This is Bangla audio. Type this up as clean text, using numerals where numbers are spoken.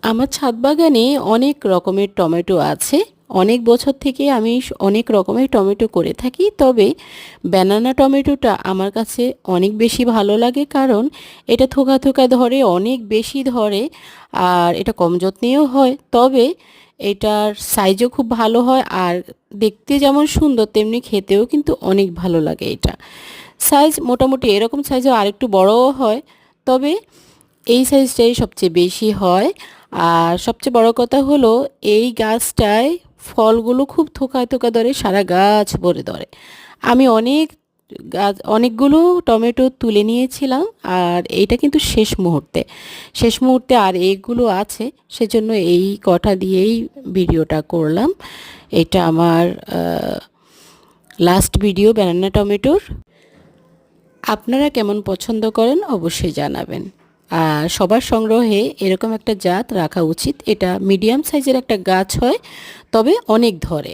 আমার ছাদ বাগানে অনেক রকমের টমেটো আছে। অনেক বছর থেকে আমি অনেক রকমের টমেটো করে থাকি। তবে ব্যানানা টমেটোটা আমার কাছে অনেক বেশি ভালো লাগে, কারণ এটা থোকা থোকা ধরে, অনেক বেশি ধরে, আর এটা কম যত্নেও হয়। তবে এটার সাইজও খুব ভালো হয়, আর দেখতে যেমন সুন্দর তেমনি খেতেও কিন্তু অনেক ভালো লাগে। এটা সাইজ মোটামুটি এরকম সাইজও আরেকটু বড়ও হয়, তবে এই সাইজটাই সবচেয়ে বেশি হয়। আর সবচেয়ে বড় কথা হলো, এই গাছটায় ফলগুলো খুব থোকায় থোকা ধরে, সারা গাছ ভরে ধরে। আমি অনেকগুলো টমেটো তুলে নিয়েছিলাম, আর এইটা কিন্তু শেষ মুহূর্তে আর এইগুলো আছে, সেজন্য এই কটা দিয়েই ভিডিওটা করলাম। এটা আমার লাস্ট ভিডিও ব্যানানা টমেটোর। আপনারা কেমন পছন্দ করেন অবশ্যই জানাবেন। আর সবার সংগ্রহে এরকম একটা জাত রাখা উচিত। এটা মিডিয়াম সাইজের একটা গাছ হয়, তবে অনেক ধরে।